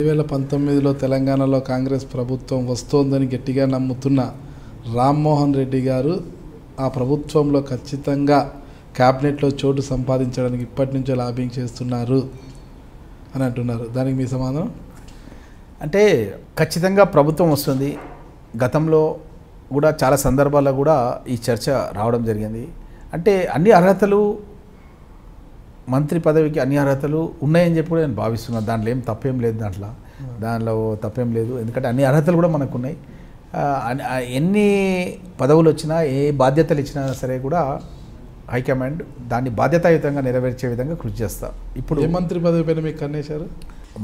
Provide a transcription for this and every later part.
2019లో తెలంగాణలో కాంగ్రెస్ ప్రభుత్వం వస్తోందని గట్టిగా నమ్ముతున్న రామ్మోహన్ రెడ్డి గారు ఆ ప్రభుత్వంలో ఖచ్చితంగా క్యాబినెట్లో చోటు సంపాదించడానికి ఇప్పటి నుంచే లాబింగ్ చేస్తున్నారు అని అంటున్నారు. దానికి మీ సమాధానం? అంటే ఖచ్చితంగా ప్రభుత్వం వస్తుంది. గతంలో కూడా చాలా సందర్భాల్లో కూడా ఈ చర్చ రావడం జరిగింది. అంటే అన్ని అర్హతలు, మంత్రి పదవికి అన్ని అర్హతలు ఉన్నాయని చెప్పి కూడా నేను భావిస్తున్నాను. దాంట్లో ఏం తప్పేం లేదు, దానిలో తప్పేం లేదు. ఎందుకంటే అన్ని అర్హతలు కూడా మనకు ఉన్నాయి. ఎన్ని పదవులు వచ్చినా, ఏ బాధ్యతలు ఇచ్చినా సరే కూడా హైకమాండ్ దాన్ని బాధ్యతాయుతంగా నెరవేర్చే విధంగా కృషి చేస్తా. ఇప్పుడు ఏ మంత్రి పదవి పైన మీకు కన్నేశారు?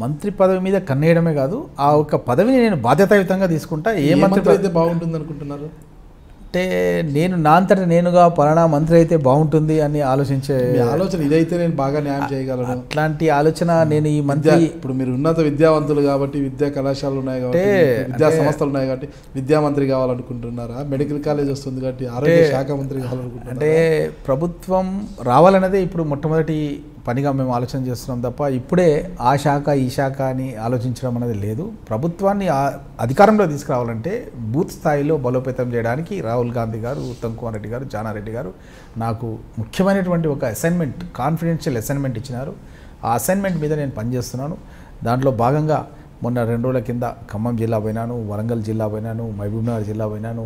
మంత్రి పదవి మీద కన్నేయడమే కాదు, ఆ ఒక్క పదవిని నేను బాధ్యతాయుతంగా తీసుకుంటా. ఏ మంత్రి అయితే బాగుంటుంది అనుకుంటున్నారు? అంటే నేను నా అంతటా నేనుగా పలానా మంత్రి అయితే బాగుంటుంది అని ఆలోచించే ఆలోచన ఇదైతే నేను బాగా న్యాయం చేయగలను అట్లాంటి ఆలోచన నేను ఈ మంత్రి. ఇప్పుడు మీరు ఉన్నత విద్యావంతులు కాబట్టి, విద్యా కళాశాలలు ఉన్నాయి కాబట్టి, విద్యా సంస్థలు ఉన్నాయి కాబట్టి విద్యామంత్రి కావాలనుకుంటున్నారా? మెడికల్ కాలేజ్ వస్తుంది కాబట్టి ఆరోగ్య శాఖ మంత్రి కావాలనుకుంటున్నారా? అంటే ప్రభుత్వం రావాలన్నదే ఇప్పుడు మొట్టమొదటి పనిగా మేము ఆలోచన చేస్తున్నాం తప్ప ఇప్పుడే ఆ శాఖ ఈ శాఖ అని ఆలోచించడం అనేది లేదు. ప్రభుత్వాన్ని అధికారంలో తీసుకురావాలంటే బూత్ స్థాయిలో బలోపేతం చేయడానికి రాహుల్ గాంధీ గారు, ఉత్తమ్ కుమార్ రెడ్డి గారు, జానారెడ్డి గారు నాకు ముఖ్యమైనటువంటి ఒక అసైన్మెంట్, కాన్ఫిడెన్షియల్ అసైన్మెంట్ ఇచ్చినారు. ఆ అసైన్మెంట్ మీద నేను పనిచేస్తున్నాను. దాంట్లో భాగంగా మొన్న 2 రోజుల కింద ఖమ్మం జిల్లా పోయినాను, వరంగల్ జిల్లా పోయినాను, మహబూబ్నగర్ జిల్లా పోయినాను,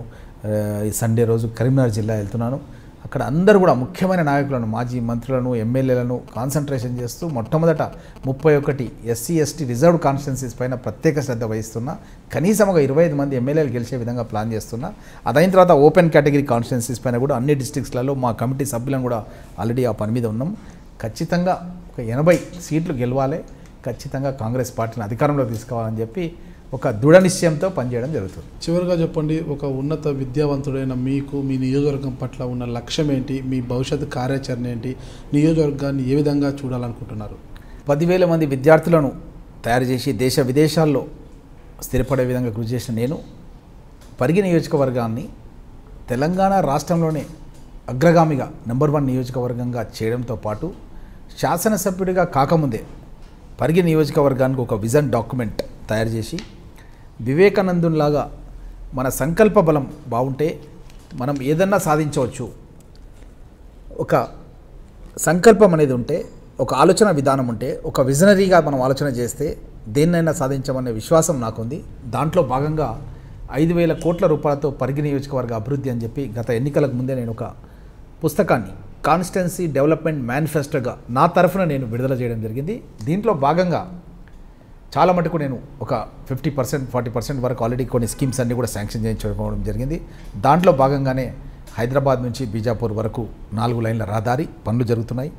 ఈ సండే రోజు కరీంనగర్ జిల్లా వెళ్తున్నాను. అక్కడ అందరూ కూడా ముఖ్యమైన నాయకులను, మాజీ మంత్రులను, ఎమ్మెల్యేలను కాన్సన్ట్రేషన్ చేస్తూ మొట్టమొదట 31 ఎస్సీ ఎస్టీ రిజర్వ్డ్ కాన్స్టిట్యున్సీస్ పైన ప్రత్యేక శ్రద్ధ వహిస్తున్నా. కనీసం ఒక 25 మంది ఎమ్మెల్యేలు గెలిచే విధంగా ప్లాన్ చేస్తున్నా. అదైన తర్వాత ఓపెన్ కేటగిరీ కాన్స్టిట్యున్సీస్ పైన కూడా అన్ని డిస్ట్రిక్ట్స్లలో మా కమిటీ సభ్యులను కూడా ఆల్రెడీ ఆ పని మీద ఉన్నాం. ఖచ్చితంగా ఒక 80 సీట్లు గెలవాలి, ఖచ్చితంగా కాంగ్రెస్ పార్టీని అధికారంలో తీసుకోవాలని చెప్పి ఒక దృఢ నిశ్చయంతో పనిచేయడం జరుగుతుంది. చివరిగా చెప్పండి, ఒక ఉన్నత విద్యావంతుడైన మీకు మీ నియోజకవర్గం పట్ల ఉన్న లక్ష్యం ఏంటి? మీ భవిష్యత్తు కార్యాచరణ ఏంటి? నియోజకవర్గాన్ని ఏ విధంగా చూడాలనుకుంటున్నారు? 10,000 మంది విద్యార్థులను తయారు చేసి దేశ విదేశాల్లో స్థిరపడే విధంగా కృషి చేసిన నేను పరిగి నియోజకవర్గాన్ని తెలంగాణ రాష్ట్రంలోనే అగ్రగామిగా నంబర్ 1 నియోజకవర్గంగా చేయడంతో పాటు శాసనసభ్యుడిగా కాకముందే పరిగి నియోజకవర్గానికి ఒక విజన్ డాక్యుమెంట్ తయారు చేసి, వివేకానందునిలాగా మన సంకల్ప బలం బాగుంటే మనం ఏదన్నా సాధించవచ్చు, ఒక సంకల్పం అనేది ఉంటే, ఒక ఆలోచన విధానం ఉంటే, ఒక విజనరీగా మనం ఆలోచన చేస్తే దేన్నైనా సాధించమనే విశ్వాసం నాకుంది. దాంట్లో భాగంగా 5,000 కోట్ల రూపాయలతో పరిగి నియోజకవర్గ అభివృద్ధి అని చెప్పి గత ఎన్నికలకు ముందే నేను ఒక పుస్తకాన్ని కాన్స్టిట్యున్సీ డెవలప్మెంట్ మేనిఫెస్టోగా నా తరఫున నేను విడుదల చేయడం జరిగింది. దీంట్లో భాగంగా చాలా మటుకు నేను ఒక 50%, 40% వరకు ఆల్రెడీ కొన్ని స్కీమ్స్ అన్నీ కూడా శాంక్షన్ చేయించుకోవడం జరిగింది. దాంట్లో భాగంగానే హైదరాబాద్ నుంచి బీజాపూర్ వరకు 4 లైన్ల రహదారి పనులు జరుగుతున్నాయి.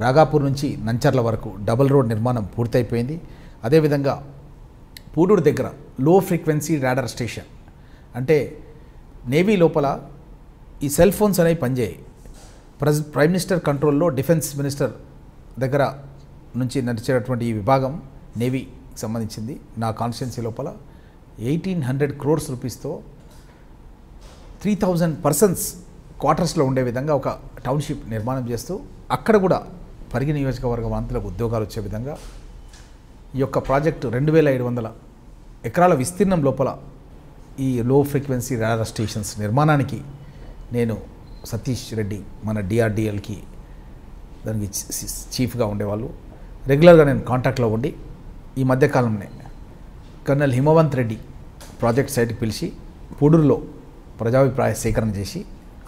రాగాపూర్ నుంచి నంచర్ల వరకు డబుల్ రోడ్ నిర్మాణం పూర్తయిపోయింది. అదేవిధంగా పూడూరు దగ్గర లో ఫ్రీక్వెన్సీ రాడార్ స్టేషన్, అంటే నేవీ లోపల ఈ సెల్ ఫోన్స్ అనేవి పనిచేయాయి. ప్రైమ్ మినిస్టర్ కంట్రోల్లో డిఫెన్స్ మినిస్టర్ దగ్గర నుంచి నడిచేటటువంటి ఈ విభాగం నేవీ సంబంధించింది. నా కాన్స్టిట్యున్సీ లోపల 1,800 crores రూపీస్తో 3,000 persons క్వార్టర్స్లో ఉండే విధంగా ఒక టౌన్షిప్ నిర్మాణం చేస్తూ అక్కడ కూడా పరిగి నియోజకవర్గ వాంతులకు ఉద్యోగాలు వచ్చే విధంగా ఈ యొక్క ప్రాజెక్టు 2,700 ఎకరాల విస్తీర్ణం లోపల ఈ లో ఫ్రీక్వెన్సీ రాడార్ స్టేషన్స్ నిర్మాణానికి నేను సతీష్ రెడ్డి మన డిఆర్డిఎల్కి దానికి చీఫ్గా ఉండేవాళ్ళు. రెగ్యులర్గా నేను కాంటాక్ట్లో ఉండి ఈ మధ్యకాలంలో కర్నల్ హిమవంత్ రెడ్డి ప్రాజెక్ట్ సైట్కి పిలిచి పూడూరులో ప్రజాభిప్రాయ సేకరణ చేసి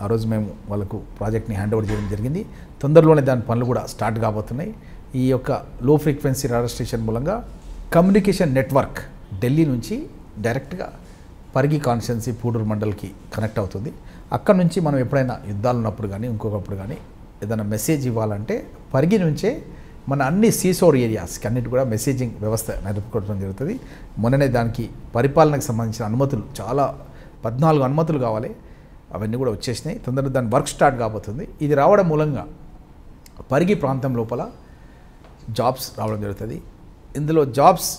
ఆ రోజు మేము వాళ్ళకు ప్రాజెక్ట్ని హ్యాండ్ ఓవర్ చేయడం జరిగింది. తొందరలోనే దాని పనులు కూడా స్టార్ట్ కాబోతున్నాయి. ఈ యొక్క లో ఫ్రీక్వెన్సీ రాడార్ స్టేషన్ మూలంగా కమ్యూనికేషన్ నెట్వర్క్ ఢిల్లీ నుంచి డైరెక్ట్గా పరిగి కాన్స్టిట్యున్సీ పూడూరు మండల్కి కనెక్ట్ అవుతుంది. అక్కడ నుంచి మనం ఎప్పుడైనా యుద్ధాలు ఉన్నప్పుడు కానీ ఇంకొకప్పుడు కానీ ఏదైనా మెసేజ్ ఇవ్వాలంటే పరిగి నుంచే మన అన్ని సీసోర్ ఏరియాస్కి అన్నిటి కూడా మెసేజింగ్ వ్యవస్థ నడుపుకోవడం జరుగుతుంది. మొన్ననే దానికి పరిపాలనకు సంబంధించిన అనుమతులు చాలా 14 అనుమతులు కావాలి, అవన్నీ కూడా వచ్చేసినాయి. తొందరగా దాని వర్క్ స్టార్ట్ కాబోతుంది. ఇది రావడం మూలంగా పరిగి ప్రాంతం లోపల జాబ్స్ రావడం జరుగుతుంది. ఇందులో జాబ్స్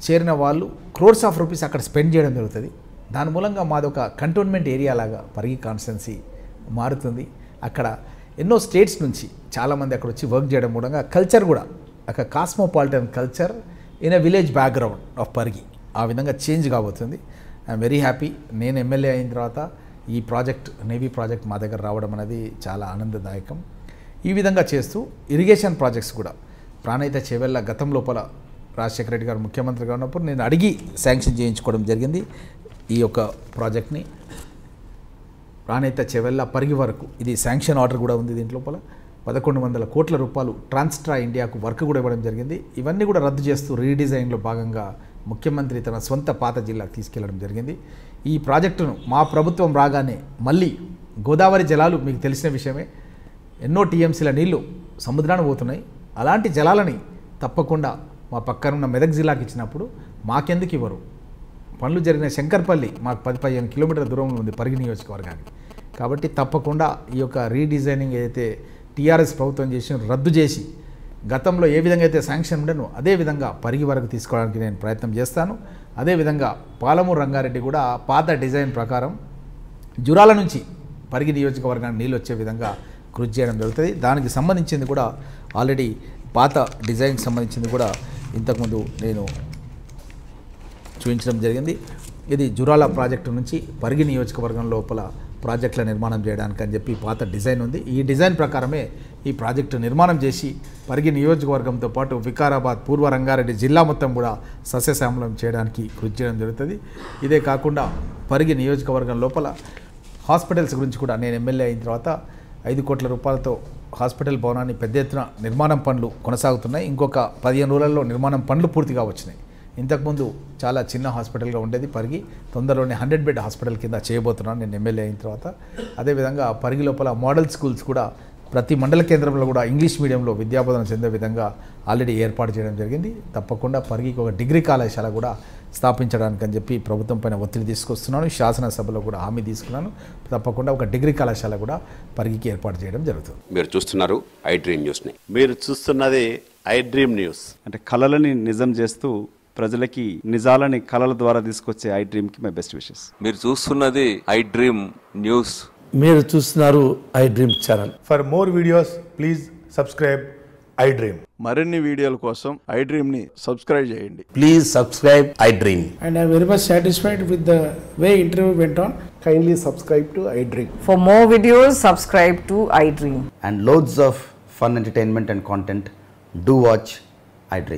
చేరిన వాళ్ళు crores of rupees అక్కడ స్పెండ్ చేయడం జరుగుతుంది. దాని మూలంగా మాదొక కంటోన్మెంట్ ఏరియా లాగా పరిగి కాన్స్టిట్యున్సీ మారుతుంది. అక్కడ ఎన్నో స్టేట్స్ నుంచి చాలామంది అక్కడ వచ్చి వర్క్ చేయడం మూలంగా కల్చర్ కూడా ఒక cosmopolitan culture in a village background of Parigi. ఆ విధంగా చేంజ్ కాబోతుంది. I'm very happy. నేను ఎమ్మెల్యే అయిన తర్వాత ఈ ప్రాజెక్ట్, నేవీ ప్రాజెక్ట్ మా దగ్గర రావడం అనేది చాలా ఆనందదాయకం. ఈ విధంగా చేస్తూ ఇరిగేషన్ ప్రాజెక్ట్స్ కూడా ప్రాణహిత చేవెళ్ళ గతం లోపల రాజశేఖర రెడ్డి గారు ముఖ్యమంత్రిగా ఉన్నప్పుడు నేను అడిగి శాంక్షన్ చేయించుకోవడం జరిగింది. ఈ యొక్క ప్రాజెక్ట్ని ప్రాణహిత చేవెళ్ళ పరిగి వరకు ఇది శాంక్షన్ ఆర్డర్ కూడా ఉంది. దీంట్ లోపల 1100 కోట్ల రూపాయలు ట్రాన్స్ట్రా ఇండియాకు వర్క్ కూడా ఇవ్వడం జరిగింది. ఇవన్నీ కూడా రద్దు చేస్తూ రీడిజైన్లో భాగంగా ముఖ్యమంత్రి తన సొంత పాత జిల్లాకు తీసుకెళ్లడం జరిగింది. ఈ ప్రాజెక్టును మా ప్రభుత్వం రాగానే మళ్ళీ గోదావరి జలాలు మీకు తెలిసిన విషయమే, ఎన్నో టీఎంసీల నీళ్లు సముద్రానికి పోతున్నాయి. అలాంటి జలాలని తప్పకుండా మా పక్కనున్న మెదక్ జిల్లాకి ఇచ్చినప్పుడు మాకెందుకు ఇవ్వరు? పనులు జరిగిన శంకర్పల్లి మాకు 10-15 కిలోమీటర్ల దూరంలో ఉంది పరిగి నియోజకవర్గానికి. కాబట్టి తప్పకుండా ఈ యొక్క రీడిజైనింగ్ ఏదైతే టీఆర్ఎస్ ప్రభుత్వం చేసి రద్దు చేసి గతంలో ఏ విధంగా అయితే శాంక్షన్ ఉండనో అదే విధంగా పరిగి వరకు తీసుకోవడానికి నేను ప్రయత్నం చేస్తాను. అదేవిధంగా పాలమూరు రంగారెడ్డి కూడా పాత డిజైన్ ప్రకారం జురాల నుంచి పరిగి నియోజకవర్గానికి నీళ్ళు వచ్చే విధంగా కృషి చేయడం జరుగుతుంది. దానికి సంబంధించింది కూడా ఆల్రెడీ పాత డిజైన్కి సంబంధించింది కూడా ఇంతకుముందు నేను చూపించడం జరిగింది. ఇది జురాల ప్రాజెక్టు నుంచి పరిగి నియోజకవర్గం లోపల ప్రాజెక్టుల నిర్మాణం చేయడానికి అని చెప్పి పాత డిజైన్ ఉంది. ఈ డిజైన్ ప్రకారమే ఈ ప్రాజెక్టు నిర్మాణం చేసి పరిగి నియోజకవర్గంతో పాటు వికారాబాద్, పూర్వ రంగారెడ్డి జిల్లా మొత్తం కూడా సస్యశ్యామలం చేయడానికి కృషి చేయడం జరుగుతుంది. ఇదే కాకుండా పరిగి నియోజకవర్గం లోపల హాస్పిటల్స్ గురించి కూడా నేను ఎమ్మెల్యే అయిన తర్వాత 5 కోట్ల రూపాయలతో హాస్పిటల్ భవనాన్ని పెద్ద ఎత్తున నిర్మాణం పనులు కొనసాగుతున్నాయి. ఇంకొక 15 రోజులలో నిర్మాణం పనులు పూర్తిగా వచ్చినాయి. ఇంతకుముందు చాలా చిన్న హాస్పిటల్గా ఉండేది పరిగి, తొందరలోనే 100 బెడ్ హాస్పిటల్ కింద చేయబోతున్నాను నేను ఎమ్మెల్యే అయిన తర్వాత. అదేవిధంగా పరిగి లోపల మోడల్ స్కూల్స్ కూడా ప్రతి మండల కేంద్రంలో కూడా ఇంగ్లీష్ మీడియంలో విద్యాబోధన చెందే విధంగా ఆల్రెడీ ఏర్పాటు చేయడం జరిగింది. తప్పకుండా పరిగికి ఒక డిగ్రీ కళాశాల కూడా స్థాపించడానికి అని చెప్పి ప్రభుత్వం పైన ఒత్తిడి తీసుకొస్తున్నాను. శాసనసభలో కూడా హామీ తీసుకున్నాను. తప్పకుండా ఒక డిగ్రీ కళాశాల కూడా పరిగికి ఏర్పాటు చేయడం జరుగుతుంది. మీరు చూస్తున్నారు ఐ డ్రీమ్ న్యూస్ని. మీరు చూస్తున్నది ఐ డ్రీమ్ న్యూస్. అంటే కళలని నిజం చేస్తూ ప్రజలకి నిజాలని కళల ద్వారా తీసుకొచ్చే ఐ డ్రీమ్కి మై బెస్ట్ విషెస్. మీరు చూస్తున్నది ఐ డ్రీమ్ న్యూస్. మీరు చూస్తున్నారు I dream channel. For more videos please subscribe I dream. మరిన్ని వీడియోల కోసం ఐ డ్రీమ్ని సబ్స్క్రైబ్ చేయండి. Please subscribe I dream. And I am very much satisfied with the way interview went on. Kindly subscribe to I Dream. For more videos, subscribe to I Dream. And loads of fun entertainment and content. Do watch I Dream.